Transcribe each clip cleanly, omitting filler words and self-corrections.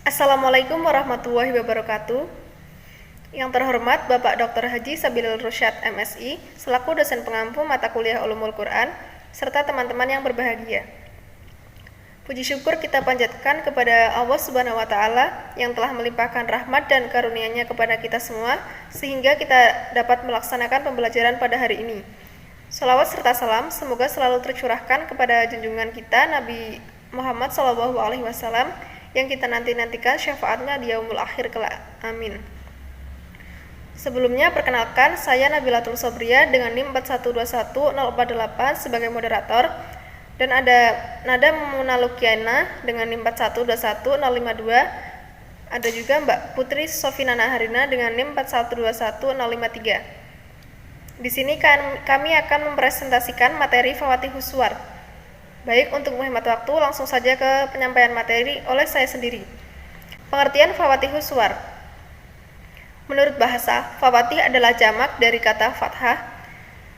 Assalamualaikum warahmatullahi wabarakatuh. Yang terhormat Bapak Dr. Haji Sabilul Rusyad MSI selaku dosen pengampu mata kuliah Ulumul Quran serta teman-teman yang berbahagia. Puji syukur kita panjatkan kepada Allah Subhanahu wa taala yang telah melimpahkan rahmat dan karunia-Nya kepada kita semua sehingga kita dapat melaksanakan pembelajaran pada hari ini. Salawat serta salam semoga selalu tercurahkan kepada junjungan kita Nabi Muhammad SAW yang kita nanti-nantikan syafaatnya di yaumul akhir kelak. Amin. Sebelumnya perkenalkan, saya Nabilatul Sobria dengan NIM 4121048 sebagai moderator dan ada Nada Munalukiana dengan NIM 4121052. Ada juga Mbak Putri Sofinana Harina dengan NIM 4121053. Di sini kami akan mempresentasikan materi Fawatihus Suwar. Baik, untuk menghemat waktu, langsung saja ke penyampaian materi oleh saya sendiri. Pengertian Fawatihus Suwar. Menurut bahasa, Fawatih adalah jamak dari kata fathah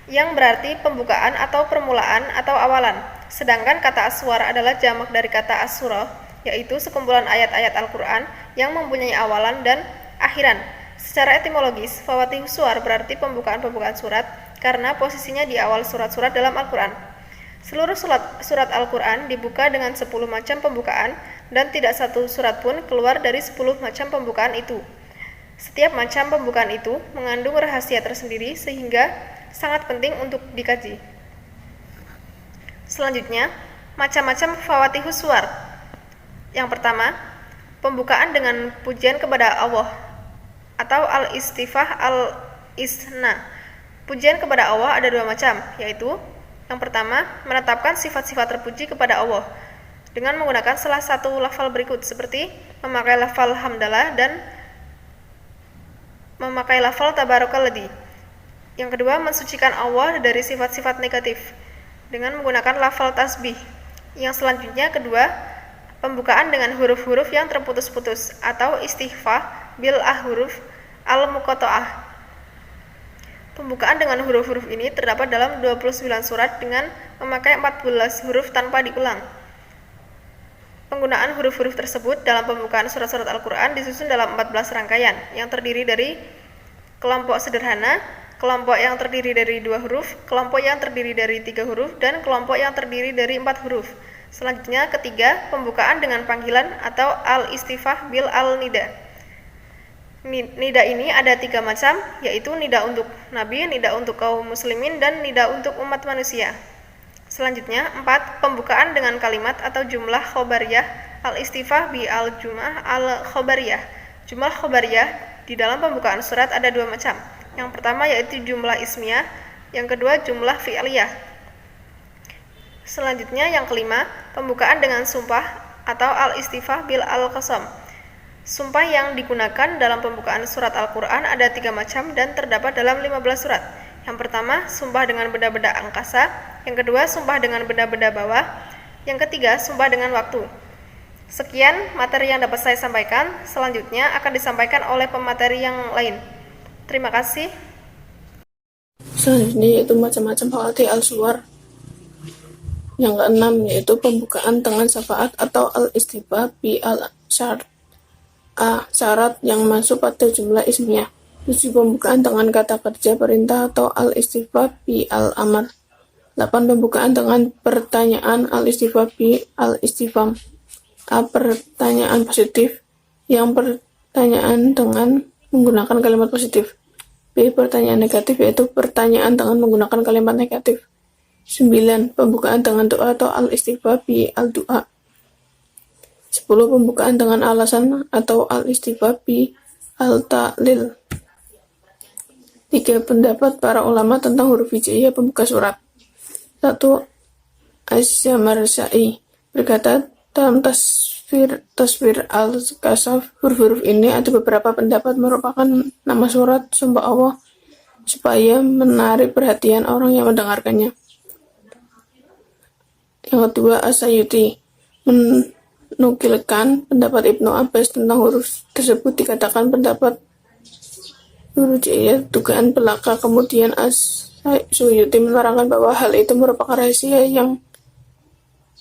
yang berarti pembukaan atau permulaan atau awalan. Sedangkan kata aswar adalah jamak dari kata as-surah, yaitu sekumpulan ayat-ayat Al-Quran yang mempunyai awalan dan akhiran. Secara etimologis, Fawatihus Suwar berarti pembukaan-pembukaan surat karena posisinya di awal surat-surat dalam Al-Quran. Seluruh surat Al-Quran dibuka dengan 10 macam pembukaan dan tidak satu surat pun keluar dari 10 macam pembukaan itu. Setiap macam pembukaan itu mengandung rahasia tersendiri sehingga sangat penting untuk dikaji. Selanjutnya, macam-macam Fawatihus Suwar. Yang pertama, pembukaan dengan pujian kepada Allah atau al-istifah al-isna. Pujian kepada Allah ada dua macam, yaitu yang pertama, menetapkan sifat-sifat terpuji kepada Allah dengan menggunakan salah satu lafal berikut seperti memakai lafal hamdalah dan memakai lafal tabarakalladzi. Yang kedua, mensucikan Allah dari sifat-sifat negatif dengan menggunakan lafal tasbih. Yang selanjutnya kedua, pembukaan dengan huruf-huruf yang terputus-putus atau istighfar bil ahruf al-muqatta'ah. Pembukaan dengan huruf-huruf ini terdapat dalam 29 surat dengan memakai 14 huruf tanpa diulang. Penggunaan huruf-huruf tersebut dalam pembukaan surat-surat Al-Quran disusun dalam 14 rangkaian yang terdiri dari kelompok sederhana, kelompok yang terdiri dari 2 huruf, kelompok yang terdiri dari 3 huruf, dan kelompok yang terdiri dari 4 huruf. Selanjutnya ketiga, pembukaan dengan panggilan atau al-istifah bil al-nida. Nida ini ada 3 macam, yaitu nida untuk Nabi, nida untuk kaum muslimin, dan nida untuk umat manusia. Selanjutnya, 4. Pembukaan dengan kalimat atau jumlah khobariyah, al-istifah bi al-jumlah al-khobariyah. Jumlah khobariyah di dalam pembukaan surat ada 2 macam. Yang pertama yaitu jumlah ismiyah, yang kedua jumlah fi'liyah. Selanjutnya yang kelima, pembukaan dengan sumpah atau al-istifah bil al-qasam. Sumpah yang digunakan dalam pembukaan surat Al-Quran ada 3 macam dan terdapat dalam 15 surat. Yang pertama, sumpah dengan benda-benda angkasa. Yang kedua, sumpah dengan benda-benda bawah. Yang ketiga, sumpah dengan waktu. Sekian materi yang dapat saya sampaikan. Selanjutnya akan disampaikan oleh pemateri yang lain. Terima kasih. Selanjutnya yaitu macam-macam Fawatih al-Suwar. Yang keenam yaitu pembukaan dengan syafaat atau al-istifah bi al-syar. A. Syarat yang masuk pada jumlah ismiyah. 7. Pembukaan dengan kata kerja perintah atau al-istifham bi al-amr. 8. Pembukaan dengan pertanyaan al-istifham bi al-istifham. A. Pertanyaan positif yang pertanyaan dengan menggunakan kalimat positif. B. Pertanyaan negatif yaitu pertanyaan dengan menggunakan kalimat negatif. 9. Pembukaan dengan doa atau al-istifham bi al-du'a. 10. Pembukaan dengan alasan atau al-istifham bi al-ta'lil. 3. Pendapat para ulama tentang huruf hijaiyah pembuka surat. 1. Az-Zamakhsyari berkata dalam taswir al-Kasaf, huruf-huruf ini ada beberapa pendapat merupakan nama surat sumpah Allah supaya menarik perhatian orang yang mendengarkannya. Yang kedua, As-Sayuti menukilkan pendapat Ibnu Abbas tentang huruf tersebut, dikatakan pendapat huruf hijaiyah dugaan belaka. Kemudian As-Suyuti menerangkan bahwa hal itu merupakan rahasia yang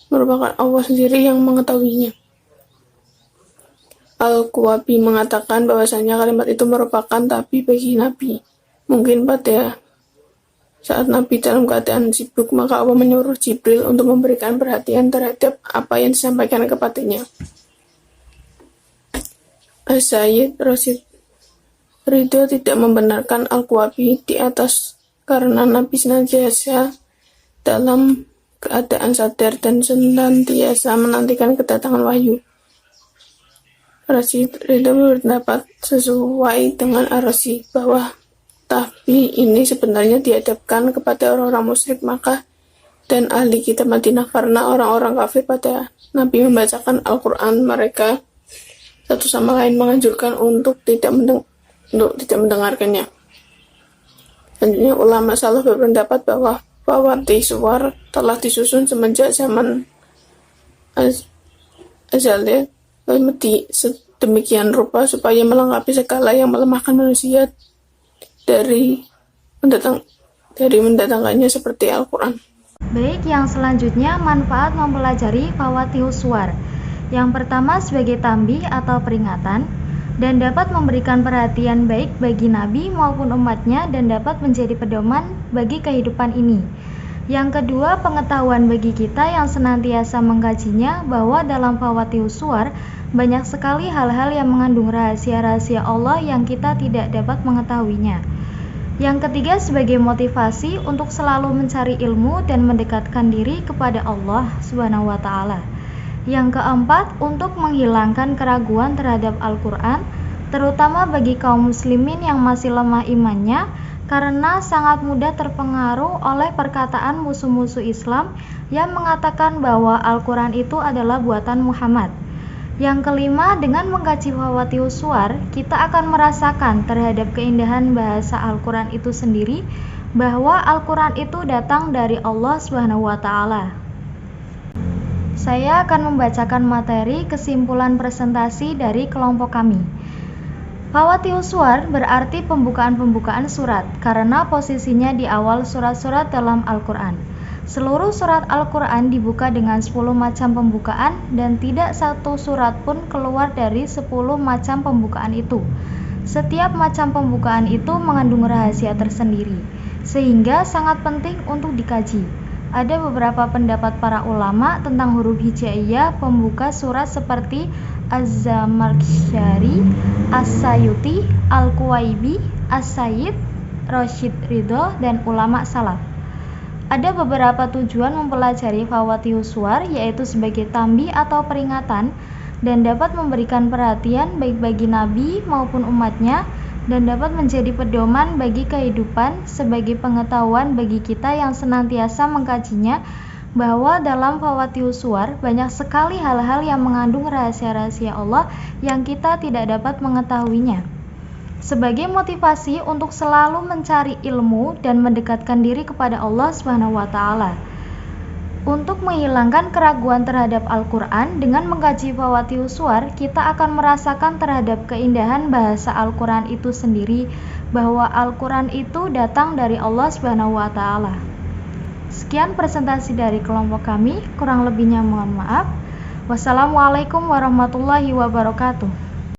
merupakan Allah sendiri yang mengetahuinya. Al-Quwabi mengatakan bahwasanya kalimat itu merupakan tapi bagi Nabi. Mungkin pada saat Nabi dalam keadaan sibuk, maka Allah menyuruh Jibril untuk memberikan perhatian terhadap apa yang disampaikan kepadanya. Sayyid Rashid Ridho tidak membenarkan Al-Quwabi di atas karena Nabi senantiasa dalam keadaan sadar dan senantiasa menantikan kedatangan wahyu. Rashid Ridho berpendapat sesuai dengan Ar-Razi bahwa tapi ini sebenarnya dihadapkan kepada orang-orang musyrik Makkah dan ahli kitab Madinah karena orang-orang kafir pada Nabi membacakan Al-Quran mereka satu sama lain menganjurkan untuk tidak mendengarkannya. Selanjutnya ulama salaf berpendapat bahwa fawati suwar telah disusun semenjak zaman azaliyah sedemikian rupa supaya melengkapi segala yang melemahkan manusia dari mendatangkannya seperti Al-Quran. Baik, yang selanjutnya manfaat mempelajari fawatihus suwar. Yang pertama sebagai tambih atau peringatan dan dapat memberikan perhatian baik bagi Nabi maupun umatnya dan dapat menjadi pedoman bagi kehidupan ini. Yang kedua, pengetahuan bagi kita yang senantiasa mengkajinya bahwa dalam fawatihus suwar banyak sekali hal-hal yang mengandung rahasia-rahasia Allah yang kita tidak dapat mengetahuinya. Yang ketiga, sebagai motivasi untuk selalu mencari ilmu dan mendekatkan diri kepada Allah Subhanahu wa Ta'ala. Yang keempat, untuk menghilangkan keraguan terhadap Al-Quran, terutama bagi kaum muslimin yang masih lemah imannya, karena sangat mudah terpengaruh oleh perkataan musuh-musuh Islam yang mengatakan bahwa Al-Quran itu adalah buatan Muhammad. Yang kelima, dengan mengkaji fawatihus suwar, kita akan merasakan terhadap keindahan bahasa Al-Quran itu sendiri, bahwa Al-Quran itu datang dari Allah Subhanahu wa Ta'ala. Saya akan membacakan materi kesimpulan presentasi dari kelompok kami. Fawatihus suwar berarti pembukaan-pembukaan surat, karena posisinya di awal surat-surat dalam Al-Quran. Seluruh surat Al-Quran dibuka dengan 10 macam pembukaan dan tidak satu surat pun keluar dari 10 macam pembukaan itu. Setiap macam pembukaan itu mengandung rahasia tersendiri, sehingga sangat penting untuk dikaji. Ada beberapa pendapat para ulama tentang huruf hijaiyah pembuka surat seperti Az-Zamakhsyari, As-Sayuti, Al-Quwaibi, As-Sayyid Rashid Ridho, dan ulama salaf. Ada beberapa tujuan mempelajari fawatihus suwar, yaitu sebagai tambih atau peringatan dan dapat memberikan perhatian baik bagi Nabi maupun umatnya dan dapat menjadi pedoman bagi kehidupan sebagai pengetahuan bagi kita yang senantiasa mengkajinya bahwa dalam fawatihus suwar banyak sekali hal-hal yang mengandung rahasia-rahasia Allah yang kita tidak dapat mengetahuinya. Sebagai motivasi untuk selalu mencari ilmu dan mendekatkan diri kepada Allah Subhanahu wa Ta'ala. Untuk menghilangkan keraguan terhadap Al-Quran dengan mengkaji fawatihus suwar, kita akan merasakan terhadap keindahan bahasa Al-Quran itu sendiri, bahwa Al-Quran itu datang dari Allah Subhanahu wa Ta'ala. Sekian presentasi dari kelompok kami, kurang lebihnya mohon maaf. Wassalamualaikum warahmatullahi wabarakatuh.